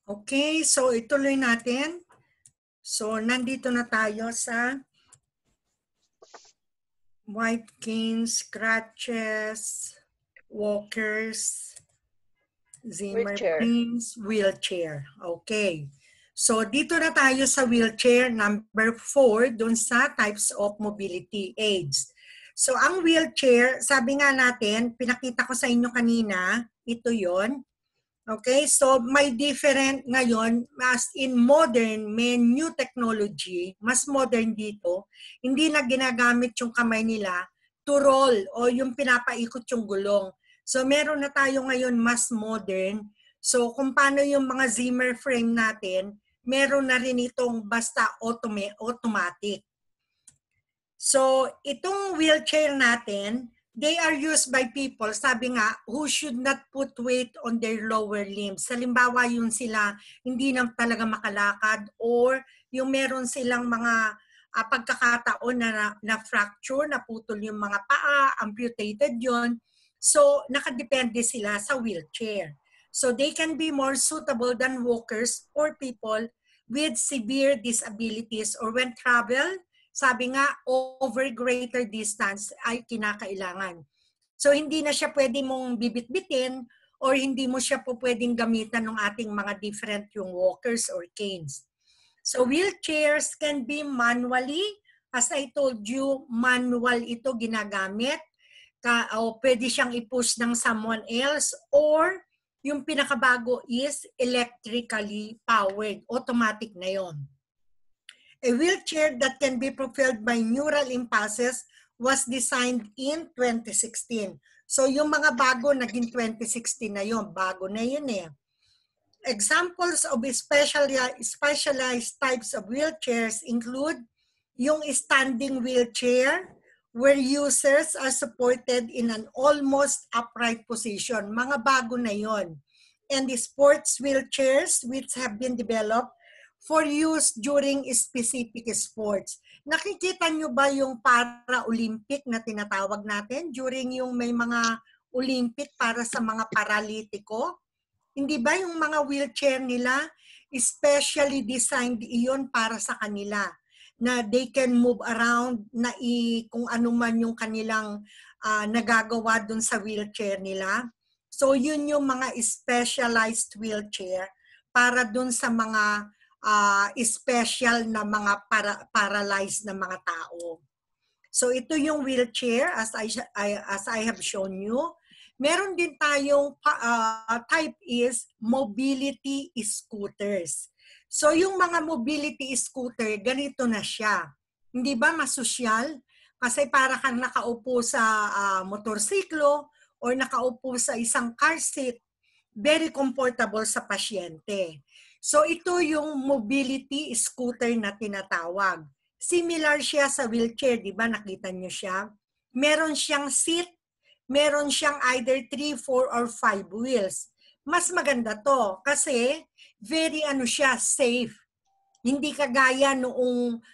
Okay, so ituloy natin. So nandito na tayo sa white canes, crutches, walkers, Zimmer frames, wheelchair. Okay. So dito na tayo sa wheelchair number 4 dun sa types of mobility aids. So ang wheelchair, sabi nga natin, pinakita ko sa inyo kanina, ito yon. Okay, so may different ngayon, as in modern, may new technology, mas modern dito, hindi na ginagamit yung kamay nila to roll o yung pinapaikot yung gulong. So meron na tayo ngayon mas modern. So kung paano yung mga Zimmer frame natin, meron na rin itong basta automatic. So itong wheelchair natin, they are used by people, sabi nga, who should not put weight on their lower limbs. Halimbawa yung sila hindi na talaga makalakad or yung meron silang mga pagkakataon na fracture, naputol yung mga paa, amputated yon. So nakadepende sila sa wheelchair. So they can be more suitable than walkers or people with severe disabilities or when travel, sabi nga, over greater distance ay kinakailangan. So hindi na siya pwede mong bibit-bitin or hindi mo siya po pwedeng gamitan ng ating mga different yung walkers or canes. So wheelchairs can be manually, as I told you, manual ito ginagamit. O pwede siyang i-push ng someone else or yung pinakabago is electrically powered, automatic na yon. A wheelchair that can be propelled by neural impulses was designed in 2016. So yung mga bago naging 2016 na yun. Bago na yun eh. Examples of specialized types of wheelchairs include yung standing wheelchair where users are supported in an almost upright position. Mga bago na yun. And the sports wheelchairs which have been developed for use during specific sports. Nakikita nyo ba yung para-Olympic na tinatawag natin during yung may mga Olympic para sa mga paralitiko? Hindi ba yung mga wheelchair nila, especially designed iyon para sa kanila, na they can move around, na kung ano man yung kanilang nagagawa dun sa wheelchair nila. So yun yung mga specialized wheelchair para dun sa mga special na mga paralyzed na mga tao. So ito yung wheelchair as I have shown you. Meron din tayong type is mobility scooters. So yung mga mobility scooter, ganito na siya. Hindi ba masosyal? Kasi para kang nakaupo sa motorsiklo or nakaupo sa isang car seat, very comfortable sa pasyente. So ito yung mobility scooter na tinatawag. Similar siya sa wheelchair, di ba? Nakita niyo siya. Meron siyang seat, meron siyang either 3, 4, or 5 wheels. Mas maganda to kasi very siya, safe. Hindi kagaya nung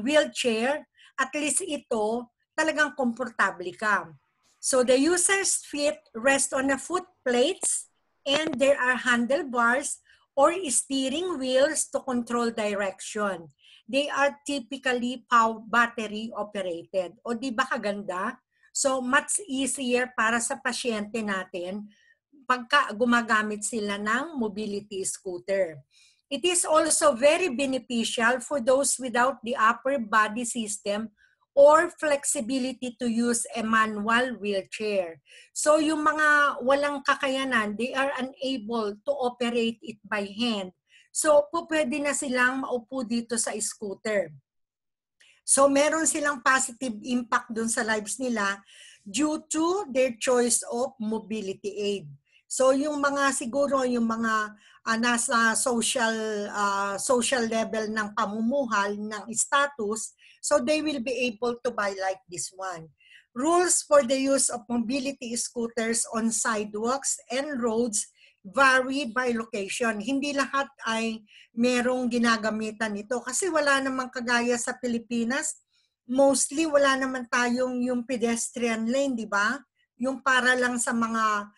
wheelchair, at least ito talagang komportable ka. So the user's feet rest on the foot plates and there are handlebars or steering wheels to control direction. They are typically battery operated. O di ba kaganda? So much easier para sa pasyente natin pagka gumagamit sila ng mobility scooter. It is also very beneficial for those without the upper body system or flexibility to use a manual wheelchair. So yung mga walang kakayanan, they are unable to operate it by hand. So, pwede na silang maupo dito sa scooter. So, meron silang positive impact dun sa lives nila due to their choice of mobility aid. So, yung mga siguro, yung mga nasa social level ng pamumuhal, ng status, so they will be able to buy like this one. Rules for the use of mobility scooters on sidewalks and roads vary by location. Hindi lahat ay merong ginagamitan ito kasi wala namang kagaya sa Pilipinas, mostly wala naman tayong yung pedestrian lane, di ba? Yung para lang sa mga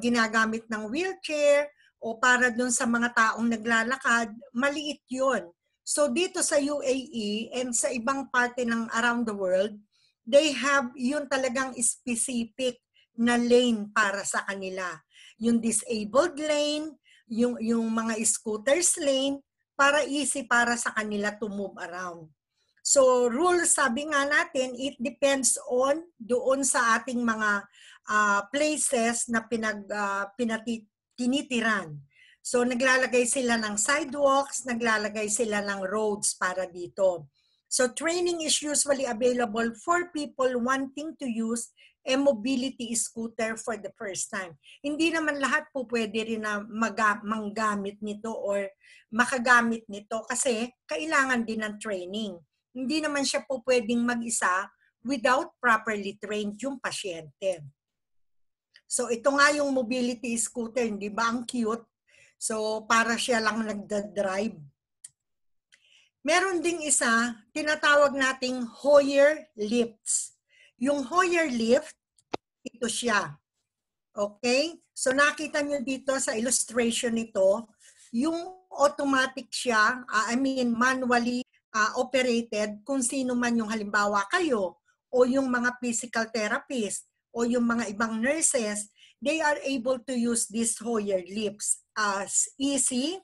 ginagamit ng wheelchair o para dun sa mga taong naglalakad, maliit yun. So dito sa UAE and sa ibang parte ng around the world, they have yun talagang specific na lane para sa kanila. Yung disabled lane, yung mga scooters lane, para easy para sa kanila to move around. So rules, sabi nga natin, it depends on doon sa ating mga places na tinitiran. So naglalagay sila ng sidewalks, naglalagay sila ng roads para dito. So training is usually available for people wanting to use a mobility scooter for the first time. Hindi naman lahat po pwede rin na manggamit nito or makagamit nito kasi kailangan din ng training. Hindi naman siya po pwedeng mag-isa without properly trained yung pasyente. So ito nga yung mobility scooter, di ba? Ang cute. So para siya lang nagda-drive. Meron ding isa, tinatawag nating Hoyer lifts. Yung Hoyer lift, ito siya. Okay? So nakita nyo dito sa illustration nito, yung automatic siya, manually operated kung sino man yung halimbawa kayo o yung mga physical therapist o yung mga ibang nurses, they are able to use these Hoyer lifts as easy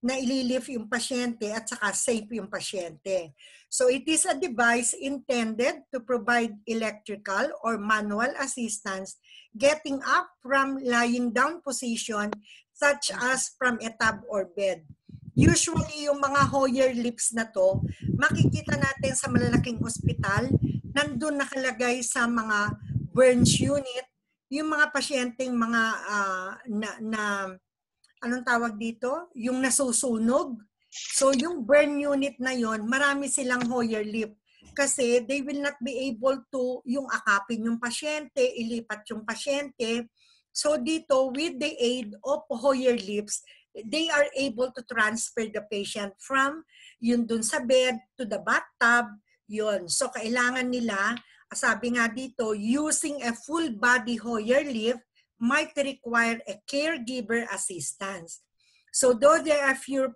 na ililift yung pasyente at saka safe yung pasyente. So it is a device intended to provide electrical or manual assistance getting up from lying down position such as from a tub or bed. Usually yung mga Hoyer lifts na to, makikita natin sa malalaking ospital, nandun nakalagay sa mga burns unit, yung mga pasyenteng mga anong tawag dito? Yung nasusunog. So yung burn unit na yon, marami silang Hoyer lift kasi they will not be able to yung akapin yung pasyente, ilipat yung pasyente. So dito with the aid of Hoyer lifts, they are able to transfer the patient from yun dun sa bed to the bathtub. Yun. So kailangan nila, sabi nga dito, using a full body Hoyer lift might require a caregiver assistance. So though there are few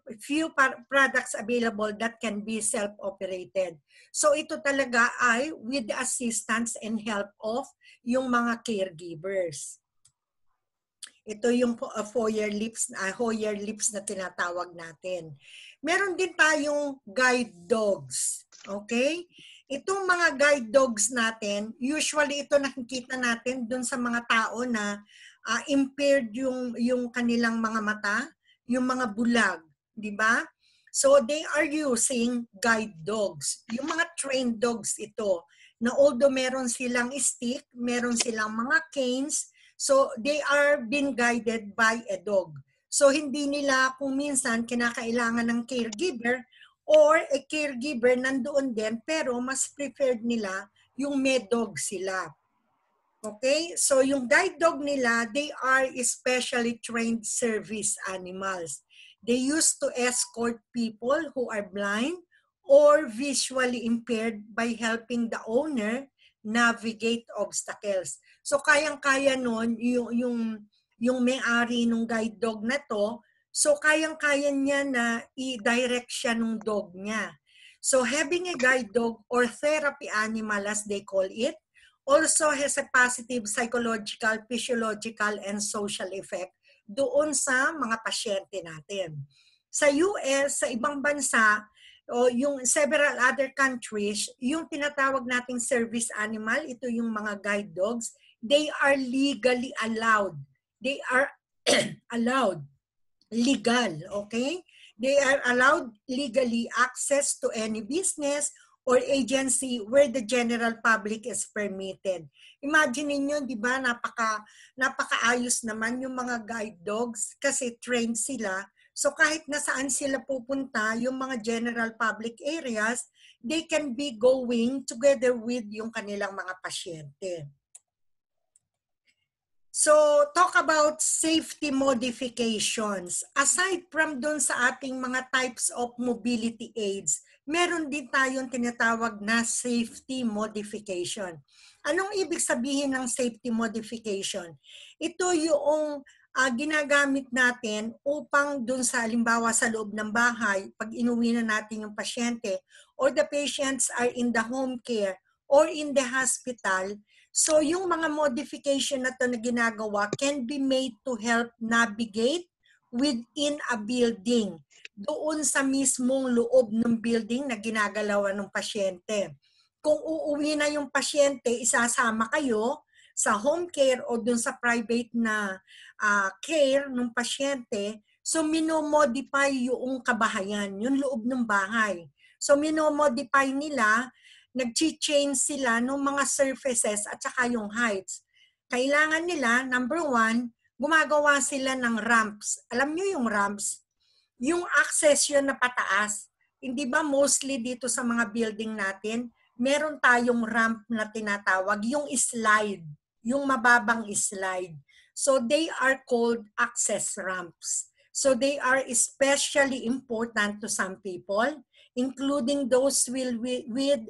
products available that can be self-operated. So ito talaga ay with the assistance and help of yung mga caregivers. Ito yung Hoyer lifts na tinatawag natin. Meron din tayong guide dogs. Okay? Itong mga guide dogs natin, usually ito nakikita natin dun sa mga tao na impaired yung kanilang mga mata, yung mga bulag, di ba? So they are using guide dogs. Yung mga trained dogs ito, na although meron silang stick, meron silang mga canes, so they are being guided by a dog. So hindi nila kung minsan kinakailangan ng caregiver or a caregiver nandoon din pero mas preferred nila yung med dog sila. Okay? So yung guide dog nila, they are specially trained service animals. They used to escort people who are blind or visually impaired by helping the owner navigate obstacles. So kayang-kaya nun yung may-ari ng guide dog na to, so kayang-kaya niya na i-direct siya ng dog niya. So having a guide dog or therapy animal as they call it, also has a positive psychological, physiological, and social effect doon sa mga pasyente natin. Sa US, sa ibang bansa, o yung several other countries, yung tinatawag nating service animal, ito yung mga guide dogs, they are legally allowed. They are allowed. legal, okay? They are allowed legally access to any business or agency where the general public is permitted. Imagine niyo, di ba, napakaayos naman yung mga guide dogs kasi trained sila. So kahit nasaan sila pupunta, yung mga general public areas, they can be going together with yung kanilang mga pasyente. So, talk about safety modifications. Aside from dun sa ating mga types of mobility aids, meron din tayong tinatawag na safety modification. Anong ibig sabihin ng safety modification? Ito yung ginagamit natin upang dun sa halimbawa sa loob ng bahay, pag inuwi na natin yung pasyente or the patients are in the home care or in the hospital. So yung mga modification na to na ginagawa can be made to help navigate within a building, doon sa mismong loob ng building na ginagalawan ng pasyente. Kung uuwi na yung pasyente, isasama kayo sa home care o doon sa private na care ng pasyente, so minomodify yung kabahayan, yung loob ng bahay. So minomodify nila, nag-change sila ng mga surfaces at saka yung heights. Kailangan nila, number 1, gumagawa sila ng ramps. Alam nyo yung ramps? Yung access yun na pataas. Hindi ba mostly dito sa mga building natin, meron tayong ramp na tinatawag, yung slide, yung mababang slide. So they are called access ramps. So they are especially important to some people, including those with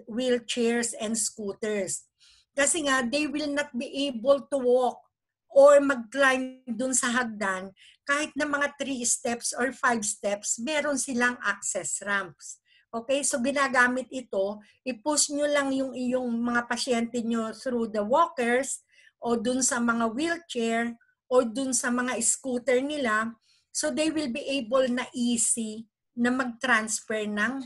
wheelchairs and scooters. Kasi nga, they will not be able to walk or mag-climb dun sa hagdan kahit na mga 3 steps or 5 steps, meron silang access ramps. Okay, so ginagamit ito, i-push nyo lang yung iyong mga pasyente nyo through the walkers o dun sa mga wheelchair o dun sa mga scooter nila, so they will be able na easy na mag-transfer ng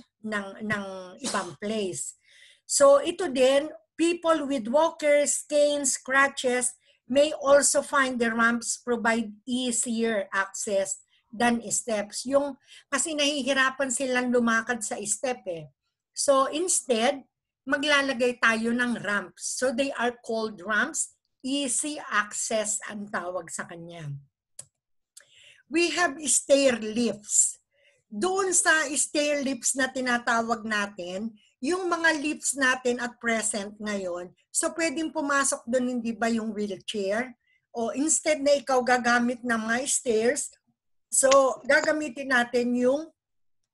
ibang place. So ito din, people with walkers, canes, crutches may also find the ramps provide easier access than steps. Yung kasi nahihirapan silang lumakad sa step eh. So instead, maglalagay tayo ng ramps. So they are called ramps, easy access ang tawag sa kanya. We have stair lifts. Doon sa stair lifts na tinatawag natin, yung mga lifts natin at present ngayon, so pwedeng pumasok doon hindi ba yung wheelchair? O instead na ikaw gagamit ng mga stairs, so gagamitin natin yung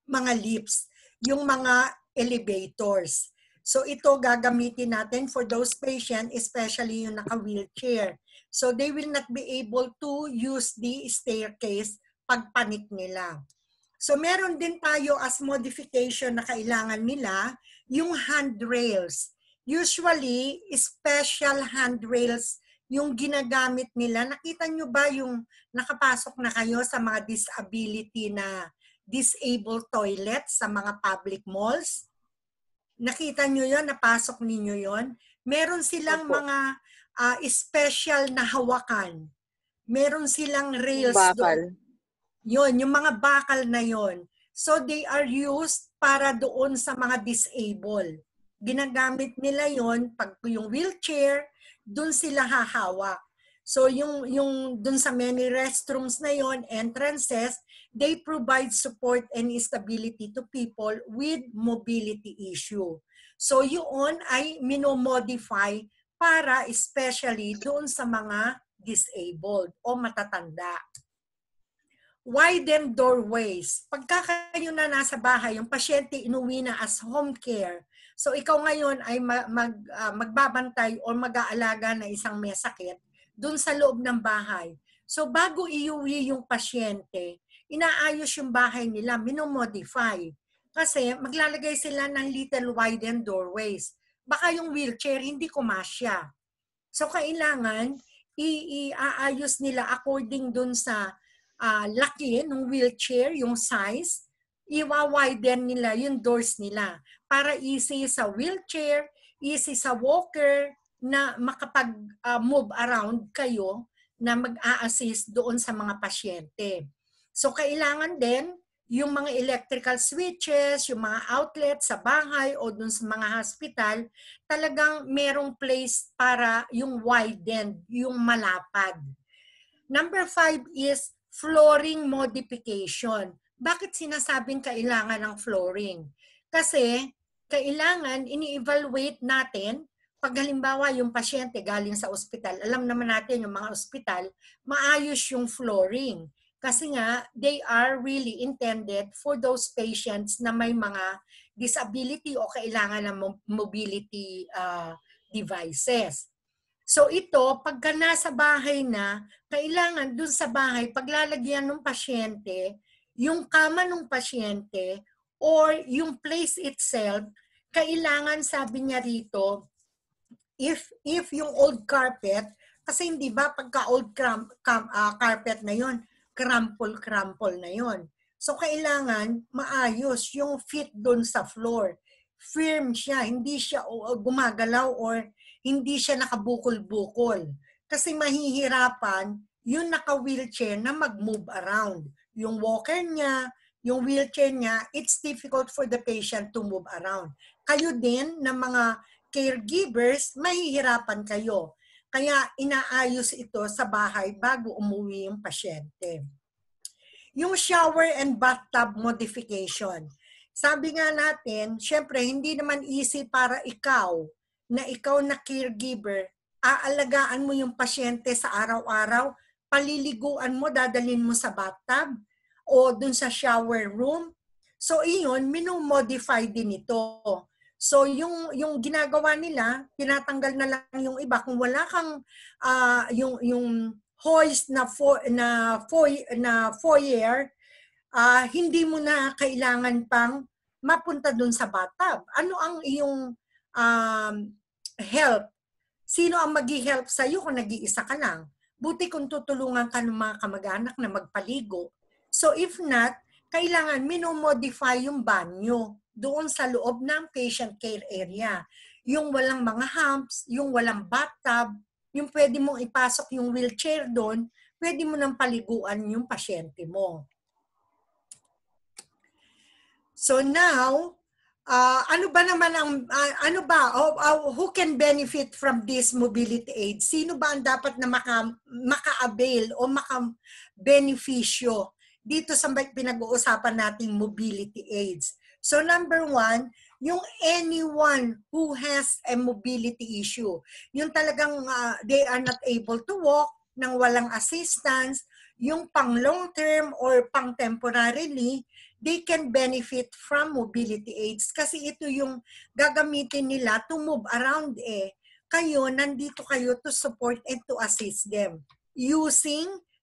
mga lifts, yung mga elevators. So ito gagamitin natin for those patients, especially yung naka-wheelchair. So they will not be able to use the staircase pag panik nila. So meron din tayo as modification na kailangan nila, yung handrails. Usually, special handrails yung ginagamit nila. Nakita nyo ba yung nakapasok na kayo sa mga disability na disabled toilets sa mga public malls? Nakita nyo yon, napasok ninyo yon. Meron silang mga special na hawakan. Meron silang rails doon. Yun, yung mga bakal na yon. So they are used para doon sa mga disabled. Ginagamit nila yon pag yung wheelchair, doon sila hahawak. So yung doon sa many restrooms na yon, entrances, they provide support and stability to people with mobility issue. So yun ay minomodify para especially doon sa mga disabled o matatanda. Widen doorways. Pagka kayo na nasa bahay, yung pasyente inuwi na as home care, so ikaw ngayon ay magbabantay o mag-aalaga na isang may sakit dun sa loob ng bahay. So bago iuwi yung pasyente, inaayos yung bahay nila, minomodify. Kasi maglalagay sila ng little widen doorways. Baka yung wheelchair hindi kumasya. So kailangan iaayos nila according dun sa laki ng wheelchair, yung size, iwa-widen nila yung doors nila para easy sa wheelchair, easy sa walker na makapag-move around kayo na mag-a-assist doon sa mga pasyente. So kailangan din yung mga electrical switches, yung mga outlets sa bahay o dun sa mga hospital, talagang merong place para yung widened, yung malapad. Number 5 is flooring modification. Bakit sinasabing kailangan ng flooring? Kasi kailangan ini-evaluate natin pag halimbawa yung pasyente galing sa ospital, alam naman natin yung mga ospital, maayos yung flooring. Kasi nga, they are really intended for those patients na may mga disability o kailangan ng mobility devices. So ito, pagka nasa bahay na, kailangan dun sa bahay, paglalagyan ng pasyente, yung kama ng pasyente or yung place itself, kailangan, sabi niya rito, if yung old carpet, kasi hindi ba pagka old carpet na yon, crumple na yon. So kailangan maayos yung fit doon sa floor. Firm siya, hindi siya gumagalaw or hindi siya nakabukol-bukol. Kasi mahihirapan yung naka-wheelchair na mag-move around. Yung walker niya, yung wheelchair niya, it's difficult for the patient to move around. Kayo din na mga caregivers, mahihirapan kayo. Kaya inaayos ito sa bahay bago umuwi yung pasyente. Yung shower and bathtub modification. Sabi nga natin, syempre hindi naman easy para ikaw na caregiver, aalagaan mo yung pasyente sa araw-araw, paliliguan mo, dadalhin mo sa bathtub o dun sa shower room. So iyon, minumodify din ito. So yung ginagawa nila, tinatanggal na lang yung iba. Kung wala kang yung hoist na foyer, hindi mo na kailangan pang mapunta dun sa bathtub. Ano ang iyong help? Sino ang mag-help sa iyo kung nag-iisa ka lang? Buti kung tutulungan ka ng mga kamag-anak na magpaligo. So if not, kailangan minomodify yung banyo doon sa loob ng patient care area. Yung walang mga humps, yung walang bathtub, yung pwede mong ipasok yung wheelchair doon, pwede mo nang paliguan yung pasyente mo. So now, ano ba naman ang who can benefit from this mobility aid? Sino ba ang dapat na maka-avail o maka-beneficyo dito sa pinag-uusapan nating mobility aids? So number 1, yung anyone who has a mobility issue. Yung talagang they are not able to walk nang walang assistance, yung pang long term or pang temporarily, they can benefit from mobility aids kasi ito yung gagamitin nila to move around Kayo, nandito kayo to support and to assist them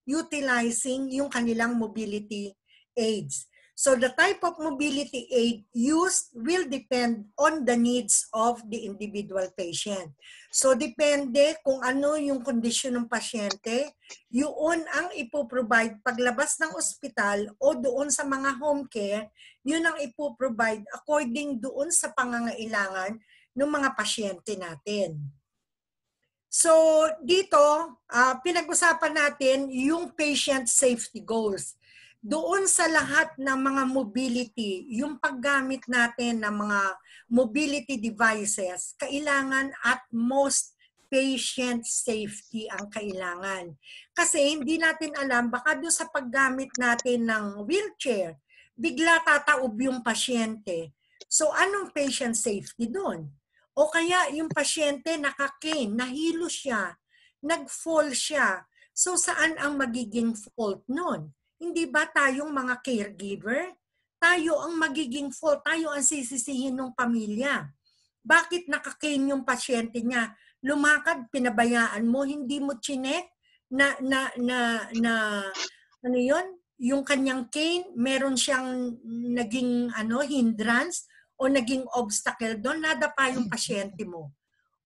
utilizing yung kanilang mobility aids. So the type of mobility aid used will depend on the needs of the individual patient. So depende kung ano yung kondisyon ng pasyente, yun ang ipoprovide paglabas ng ospital o doon sa mga home care, yun ang ipoprovide according doon sa pangangailangan ng mga pasyente natin. So dito, pinag-usapan natin yung patient safety goals. Doon sa lahat ng mga mobility, yung paggamit natin ng mga mobility devices, kailangan at most patient safety ang kailangan. Kasi hindi natin alam, baka doon sa paggamit natin ng wheelchair, bigla tataob yung pasyente. So anong patient safety doon? O kaya yung pasyente nakakane, nahilo siya, nag-fall siya. So saan ang magiging fault nun? Hindi ba tayong mga caregiver? Tayo ang magiging fault, tayo ang sisisihin ng pamilya. Bakit nakakane yung pasyente niya? Lumakad, pinabayaan mo, hindi mo chinek ano yun? Yung kanyang cane, meron siyang naging hindrance o naging obstacle doon, nadapa yung pasyente mo.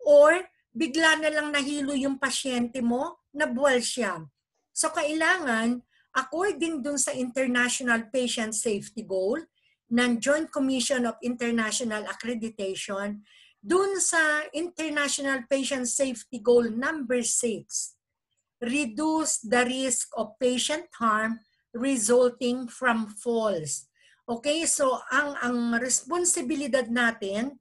Or bigla na lang nahilo yung pasyente mo, nabuwal siya. So kailangan, according dun sa International Patient Safety Goal ng Joint Commission of International Accreditation, dun sa International Patient Safety Goal number 6, reduce the risk of patient harm, resulting from falls. Okay, so ang responsibilidad natin,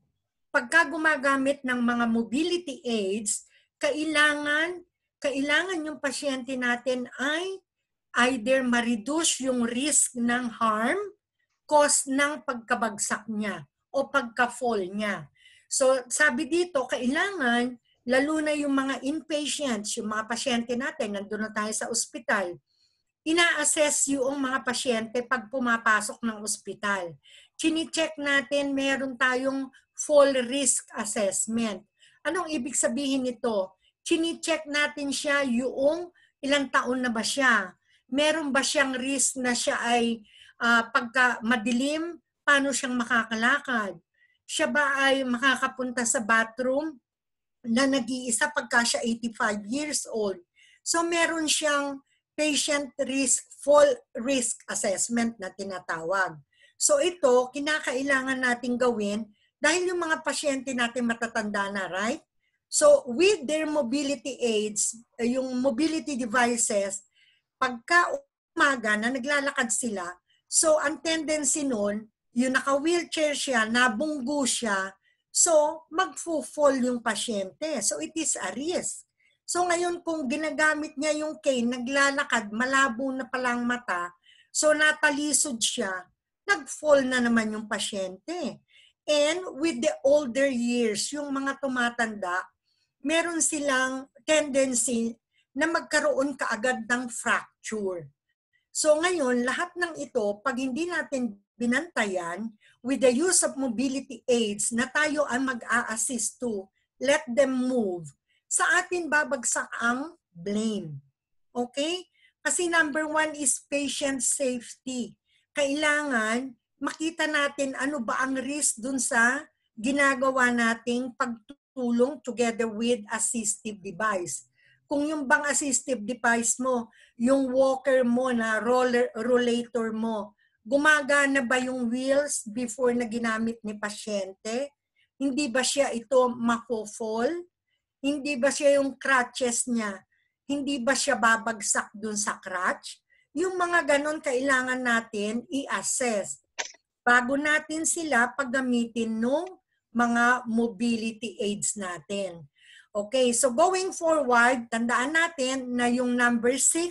pagka gumagamit ng mga mobility aids, kailangan yung pasyente natin ay either ma-reduce yung risk ng harm cause ng pagkabagsak niya o pagka-fall niya. So sabi dito, kailangan, lalo na yung mga inpatients, yung mga pasyente natin, nandun na tayo sa ospital, ina-assess yung mga pasyente pag pumapasok ng ospital. Chine-check natin, meron tayong fall risk assessment. Anong ibig sabihin nito? Chine-check natin siya yung ilang taon na ba siya. Meron ba siyang risk na siya ay pagka madilim, paano siyang makakalakad? Siya ba ay makakapunta sa bathroom na nag-iisa pagka siya 85 years old? So meron siyang patient risk, fall risk assessment na tinatawag. So ito, kinakailangan natin gawin dahil yung mga pasyente natin matatanda na, right? So with their mobility aids, yung mobility devices, pagka umaga na naglalakad sila, so ang tendency nun, yung naka-wheelchair siya, nabunggo siya, so mag-fall yung pasyente. So it is a risk. So ngayon kung ginagamit niya yung cane, naglalakad, malabo na palang mata, so natalisod siya, nag-fall na naman yung pasyente. And with the older years, yung mga tumatanda, meron silang tendency na magkaroon kaagad ng fracture. So ngayon, lahat ng ito, pag hindi natin binantayan, with the use of mobility aids na tayo ay mag-a-assist to, let them move, sa atin babagsak ang blame. Okay? Kasi number 1 is patient safety. Kailangan makita natin ano ba ang risk dun sa ginagawa nating pagtulong together with assistive device. Kung yung bang assistive device mo, yung walker mo na rollator mo, gumagana ba yung wheels before na ginamit ni pasyente? Hindi ba siya ito mafo-fall? Hindi ba siya yung crutches niya? Hindi ba siya babagsak dun sa crutch? Yung mga ganon kailangan natin i-assess bago natin sila paggamitin ng mga mobility aids natin. Okay, so going forward, tandaan natin na yung number 6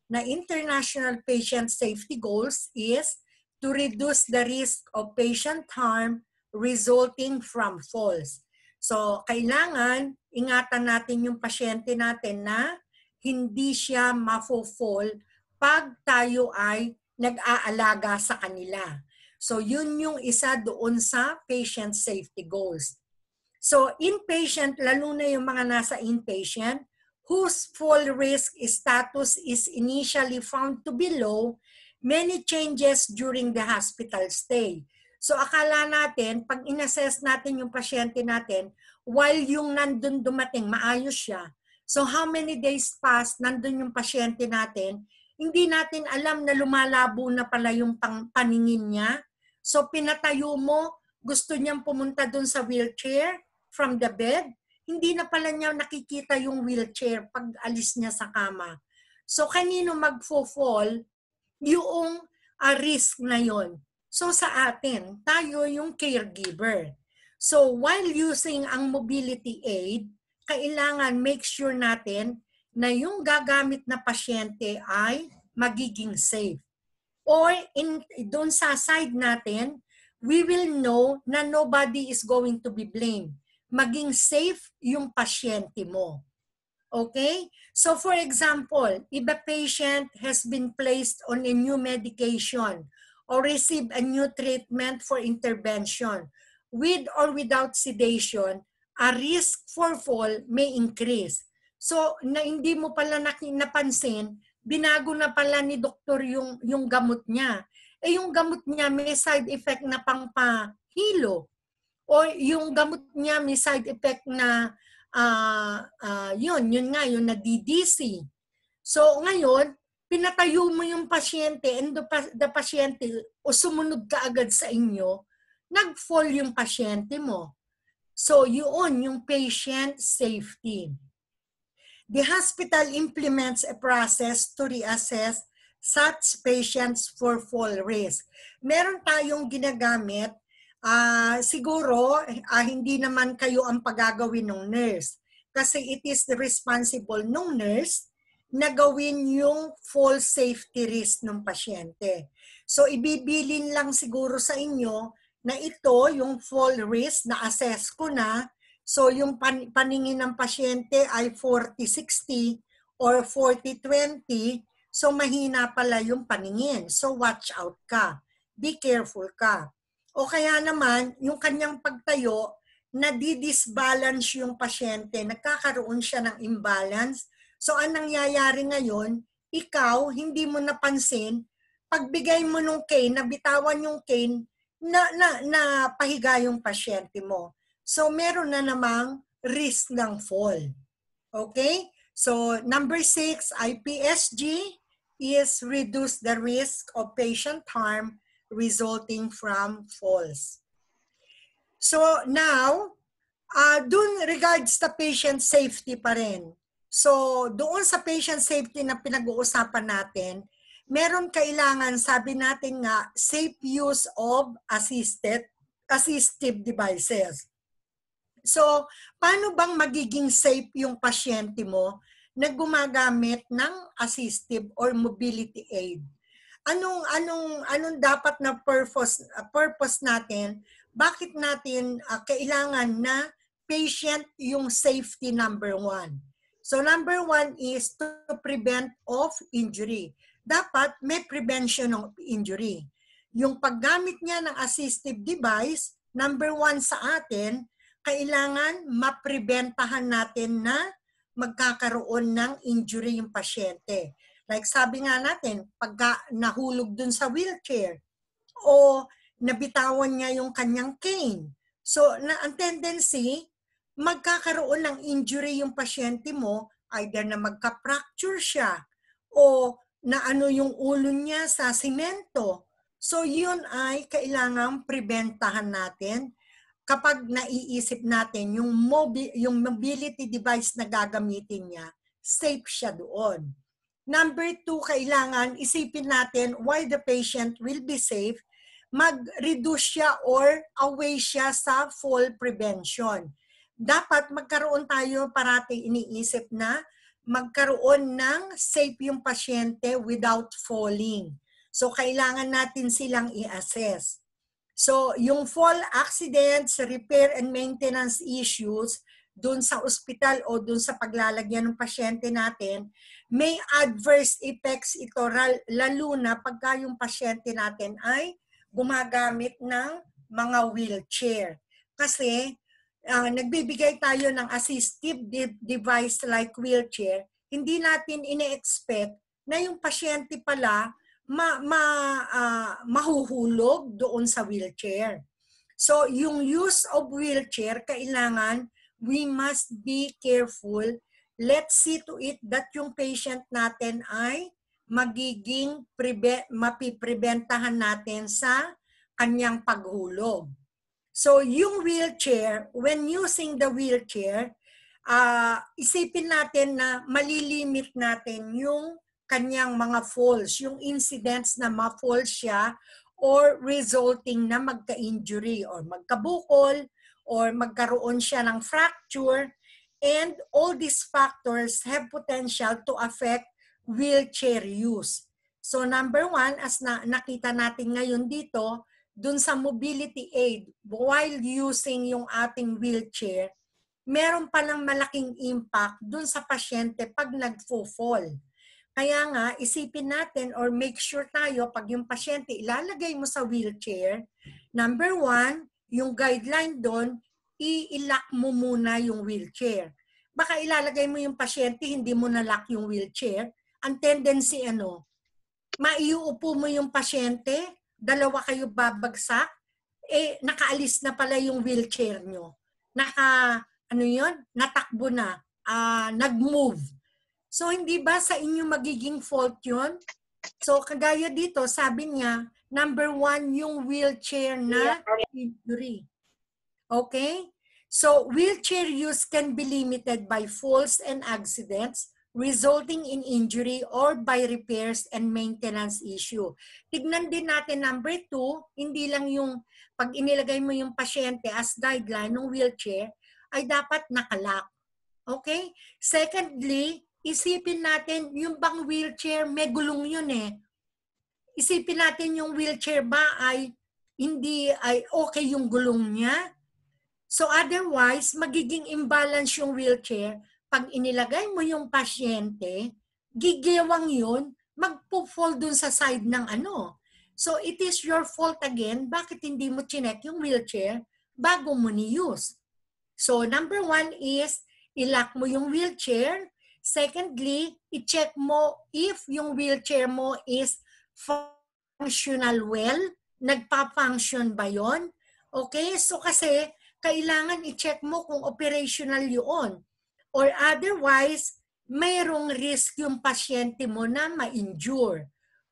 na International Patient Safety Goals is to reduce the risk of patient harm resulting from falls. So, kailangan ingatan natin yung pasyente natin na hindi siya mafo-fall pag tayo ay nag-aalaga sa kanila. So, yun yung isa doon sa patient safety goals. So, inpatient, lalo na yung mga nasa inpatient, whose fall risk status is initially found to be low, many changes during the hospital stay. So, akala natin, pag inassess natin yung pasyente natin, while yung nandun dumating, maayos siya. So, how many days pass, nandun yung pasyente natin, hindi natin alam na lumalabo na pala yung paningin niya. So, pinatayo mo, gusto niyang pumunta dun sa wheelchair from the bed, hindi na pala niya nakikita yung wheelchair pag alis niya sa kama. So, kanino magfo-fall? Yung risk na yon. So sa atin, tayo yung caregiver. So while using ang mobility aid, kailangan make sure natin na yung gagamit na pasyente ay magiging safe. Or doon sa side natin, we will know na nobody is going to be blamed. Maging safe yung pasyente mo. Okay? So for example, if a patient has been placed on a new medication or received a new treatment for intervention, with or without sedation, a risk for fall may increase. So na hindi mo pala napansin, binago na pala ni doktor yung gamot niya. Eh yung gamot niya may side effect na pangpahilo. O yung gamot niya may side effect na yun nga, yung na-DDC. So ngayon, pinatayo mo yung pasyente and the pasyente o sumunod ka agad sa inyo, nag-fall yung pasyente mo. So yun, yung patient safety. The hospital implements a process to reassess such patients for fall risk. Meron tayong ginagamit, siguro hindi naman kayo ang pagagawin ng nurse kasi it is the responsible ng nurse na gawin yung fall safety risk ng pasyente. So ibibilin lang siguro sa inyo na ito yung fall risk na assess ko na. So yung paningin ng pasyente ay 40-60 or 40-20. So mahina pala yung paningin. So watch out ka. Be careful ka. O kaya naman, yung kanyang pagtayo, nadi-disbalance yung pasyente, nagkakaroon siya ng imbalance. So anong nangyayari ngayon, ikaw, hindi mo napansin, pagbigay mo nung cane, nabitawan yung cane, na pahiga yung pasyente mo. So meron na namang risk ng fall. Okay? So number 6, IPSG is reduce the risk of patient harm resulting from falls. So now, dun regards sa patient safety pa rin. So doon sa patient safety na pinag-uusapan natin, meron kailangan, sabi natin nga, safe use of assistive devices. So paano bang magiging safe yung pasyente mo na gumagamit ng assistive or mobility aid? Anong dapat na purpose natin? Bakit natin kailangan na patient yung safety number 1? So number 1 is to prevent of injury. Dapat may prevention of injury. Yung paggamit niya ng assistive device, number 1 sa atin, kailangan mapreventahan natin na magkakaroon ng injury yung pasyente. Like sabi nga natin, pagka nahulog dun sa wheelchair o nabitawan niya yung kanyang cane. So, ang tendency, magkakaroon ng injury yung pasyente mo, either na magka-fracture siya o na ano yung ulo niya sa simento. So, yun ay kailangang preventahan natin kapag naiisip natin yung mobility device na gagamitin niya, safe siya doon. Number 2, kailangan isipin natin why the patient will be safe, mag-reduce siya or away siya sa fall prevention. Dapat magkaroon tayo parati iniisip na magkaroon ng safe yung pasyente without falling. So kailangan natin silang i-assess. So yung fall accidents, repair and maintenance issues, dun sa ospital o dun sa paglalagyan ng pasyente natin, may adverse effects ito lalo na pagka yung pasyente natin ay gumagamit ng mga wheelchair. Kasi nagbibigay tayo ng assistive device like wheelchair, hindi natin ine-expect na yung pasyente pala mahuhulog doon sa wheelchair. So yung use of wheelchair, kailangan we must be careful. Let's see to it that yung patient natin ay magiging mapipreventahan natin sa kanyang paghulog. So yung wheelchair, when using the wheelchair, isipin natin na malilimit natin yung kanyang mga falls, yung incidents na ma-fall siya or resulting na magka-injury or magkabukol or magkaroon siya ng fracture, and all these factors have potential to affect wheelchair use. So number 1, as nakita natin ngayon dito, dun sa mobility aid, while using yung ating wheelchair, meron palang malaking impact dun sa pasyente pag nagfo-fall. Kaya nga, isipin natin or make sure tayo pag yung pasyente ilalagay mo sa wheelchair, number 1, yung guideline doon, i-lock mo muna yung wheelchair. Baka ilalagay mo yung pasyente, hindi mo na-lock yung wheelchair. Ang tendency maiuupo mo yung pasyente, dalawa kayo babagsak, nakaalis na pala yung wheelchair nyo. Natakbo na, nag-move. So, hindi ba sa inyo magiging fault yun? So, kagaya dito, sabi niya, number 1, yung wheelchair na injury. Okay? So, wheelchair use can be limited by falls and accidents resulting in injury or by repairs and maintenance issue. Tignan din natin number 2, hindi lang yung pag inilagay mo yung pasyente as guideline ng wheelchair, ay dapat nakalock. Okay? Secondly, isipin natin yung bang wheelchair, may gulong yun eh. Isipin natin yung wheelchair ba ay hindi ay okay yung gulong niya. So otherwise, magiging imbalance yung wheelchair. Pag inilagay mo yung pasyente, gigewang yun, magpo-fall dun sa side ng ano. So it is your fault again, bakit hindi mo chinek yung wheelchair bago mo ni-use? So number 1 is, ilock mo yung wheelchair. Secondly, i-check mo if yung wheelchair mo is functional well. Nagpa-function ba yon? Okay, so kasi kailangan i-check mo kung operational yun. Or otherwise, mayroong risk yung pasyente mo na ma-injure.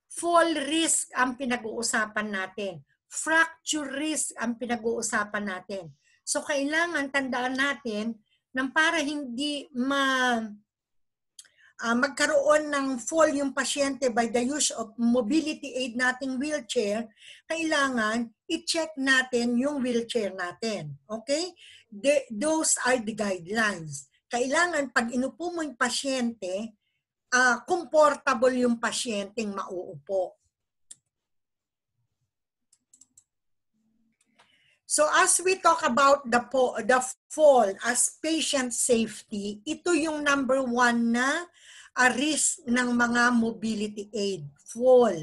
Fall risk ang pinag-uusapan natin. Fracture risk ang pinag-uusapan natin. So kailangan tandaan natin na para hindi magkaroon ng fall yung pasyente by the use of mobility aid nating wheelchair, kailangan i-check natin yung wheelchair natin. Okay? Those are the guidelines. Kailangan pag inupo mo yung pasyente, comfortable yung pasyenteng mauupo. So as we talk about the fall as patient safety, ito yung number 1 na risk ng mga mobility aid, fall.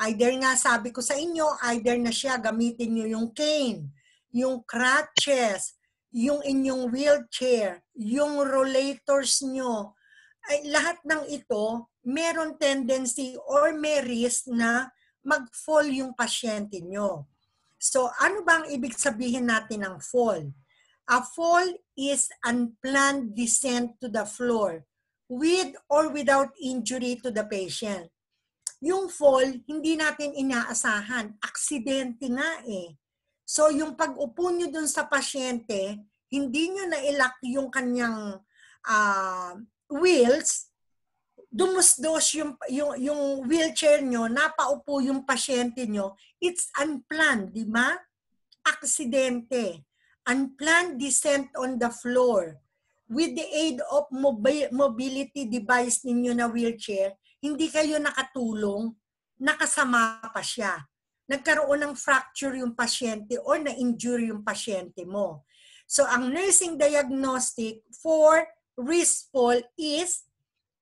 Either nga sabi ko sa inyo, either na siya gamitin nyo yung cane, yung crutches, yung inyong wheelchair, yung rollators nyo, ay lahat ng ito meron tendency or may risk na mag-fall yung pasyente nyo. So, ano bang ibig sabihin natin ng fall? A fall is unplanned descent to the floor with or without injury to the patient. Yung fall, hindi natin inaasahan. Aksidente nga eh. So, yung pag-upo nyo dun sa pasyente, hindi nyo na-ilock yung kanyang wheels, dumusdos yung wheelchair nyo, napaupo yung pasyente nyo, it's unplanned, di ba? Aksidente. Unplanned descent on the floor. With the aid of mobility device ninyo na wheelchair, hindi kayo nakatulong, nakasama pa siya. Nagkaroon ng fracture yung pasyente or na-injure yung pasyente mo. So, ang nursing diagnostic for risk fall is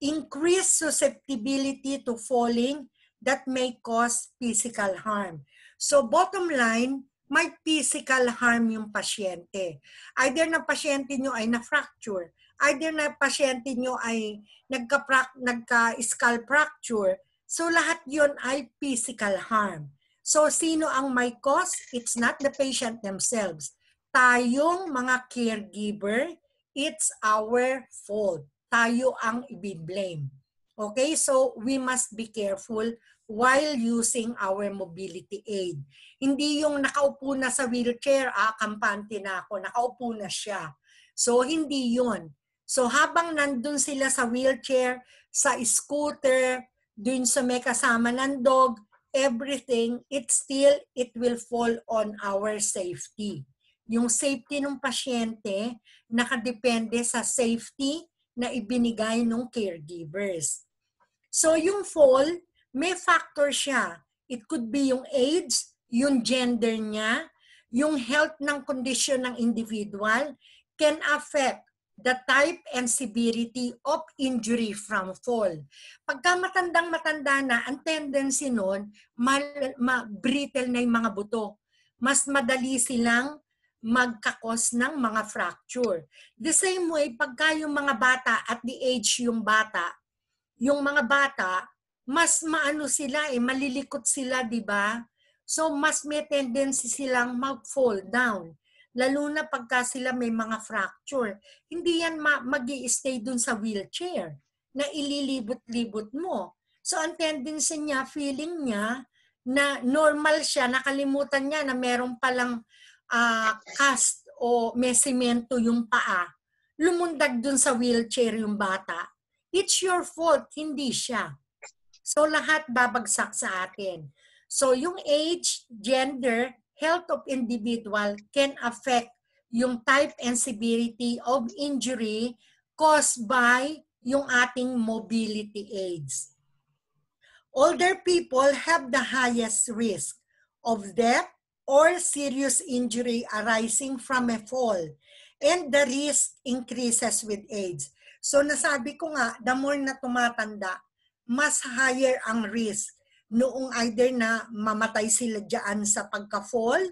increased susceptibility to falling that may cause physical harm. So bottom line, may physical harm yung pasyente. Either na pasyente nyo ay na-fracture, either na pasyente nyo ay nagka-skull fracture, so lahat yon ay physical harm. So sino ang may cause? It's not the patient themselves. Tayong mga caregiver, it's our fault. Tayo ang i-blame. Okay, so we must be careful while using our mobility aid. Hindi yung nakaupo na sa wheelchair, kampante na ako, nakaupo na siya. So hindi yun. So habang nandun sila sa wheelchair, sa scooter, dun sa may kasama ng dog, everything, it will fall on our safety. Yung safety ng pasyente, nakadepende sa safety na ibinigay ng caregivers. So yung fall, may factor siya. It could be yung age, yung gender niya, yung health ng condition ng individual can affect the type and severity of injury from fall. Pagka matandang-matanda na, ang tendency nun, brittle na yung mga buto. Mas madali silang magkakos ng mga fracture. The same way, pagka yung mga bata, at the age yung mga bata, mas maano sila malilikot sila, di ba? So, mas may tendency silang mag-fall down. Lalo na pagka sila may mga fracture. Hindi yan mag-i-stay dun sa wheelchair na ililibot-libot mo. So, ang tendency niya, feeling niya, na normal siya, nakalimutan niya na meron palang cast o may semento yung paa, lumundag dun sa wheelchair yung bata. It's your fault, hindi siya. So lahat babagsak sa atin. So yung age, gender, health of individual can affect yung type and severity of injury caused by yung ating mobility aids. Older people have the highest risk of death or serious injury arising from a fall, and the risk increases with age. So nasabi ko nga, the more na tumatanda, mas higher ang risk noong either na mamatay sila dyan sa pagka-fall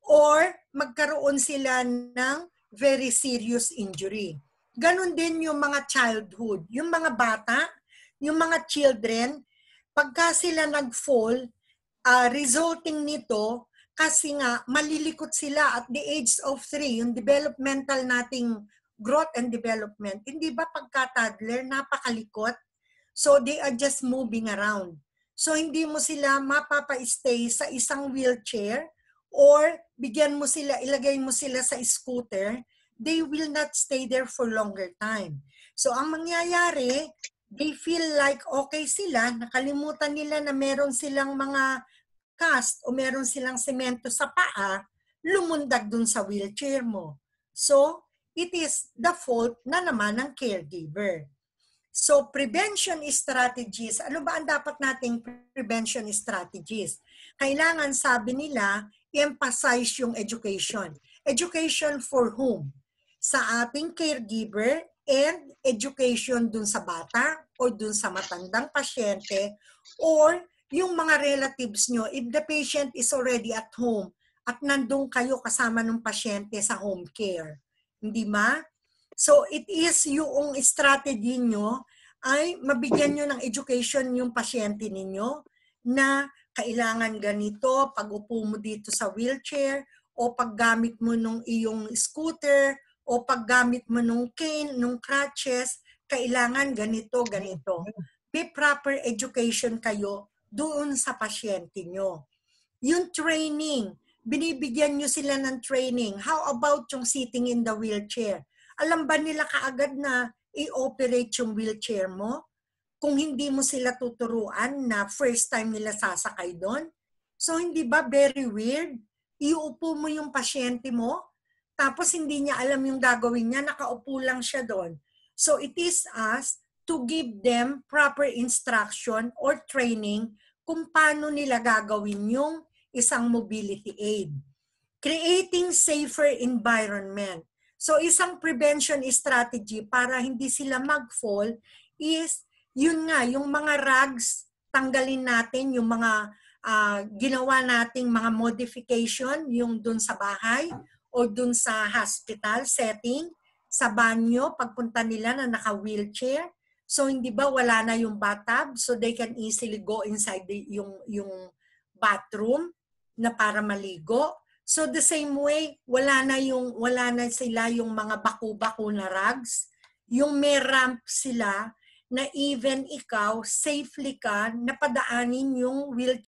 or magkaroon sila ng very serious injury. Ganon din yung mga childhood, yung mga bata, yung mga children, pagka sila nag-fall, resulting nito, kasi nga malilikot sila at the age of 3, yung developmental nating growth and development. Hindi ba pagka toddler, napakalikot? So they are just moving around. So hindi mo sila mapapa-stay sa isang wheelchair or bigyan mo sila, ilagay mo sila sa scooter, they will not stay there for longer time. So ang mangyayari, they feel like okay sila, nakalimutan nila na meron silang mga cast o meron silang semento sa paa, lumundag dun sa wheelchair mo. So, it is the fault na naman ng caregiver. So, prevention strategies. Ano ba ang dapat nating prevention strategies? Kailangan, sabi nila, emphasize yung education. Education for whom? Sa ating caregiver and education dun sa bata o dun sa matandang pasyente or yung mga relatives nyo, if the patient is already at home at nandun kayo kasama ng pasyente sa home care. Hindi ba? So it is yung strategy nyo ay mabigyan nyo ng education yung pasyente ninyo na kailangan ganito, pag upo mo dito sa wheelchair o paggamit mo nung iyong scooter o paggamit mo nung cane, nung crutches, kailangan ganito, ganito. May proper education kayo doon sa pasyente nyo. Yung training, binibigyan nyo sila ng training. How about yung sitting in the wheelchair? Alam ba nila kaagad na i-operate yung wheelchair mo? Kung hindi mo sila tuturuan na first time nila sasakay doon? So hindi ba very weird? Iuupo mo yung pasyente mo, tapos hindi niya alam yung gagawin niya, nakaupo lang siya doon. So it is us to give them proper instruction or training kung paano nila gagawin yung isang mobility aid. Creating safer environment. So isang prevention strategy para hindi sila mag-fall is yun nga, yung mga rugs, tanggalin natin yung mga ginawa nating mga modification, yung dun sa bahay o dun sa hospital setting, sa banyo, pagpunta nila na naka-wheelchair. So hindi ba wala na yung bathtub so they can easily go inside yung bathroom na para maligo. So the same way, wala na sila yung mga baku-baku na rugs. Yung may ramp sila na even ikaw, safely ka, napadaanin yung wheelchair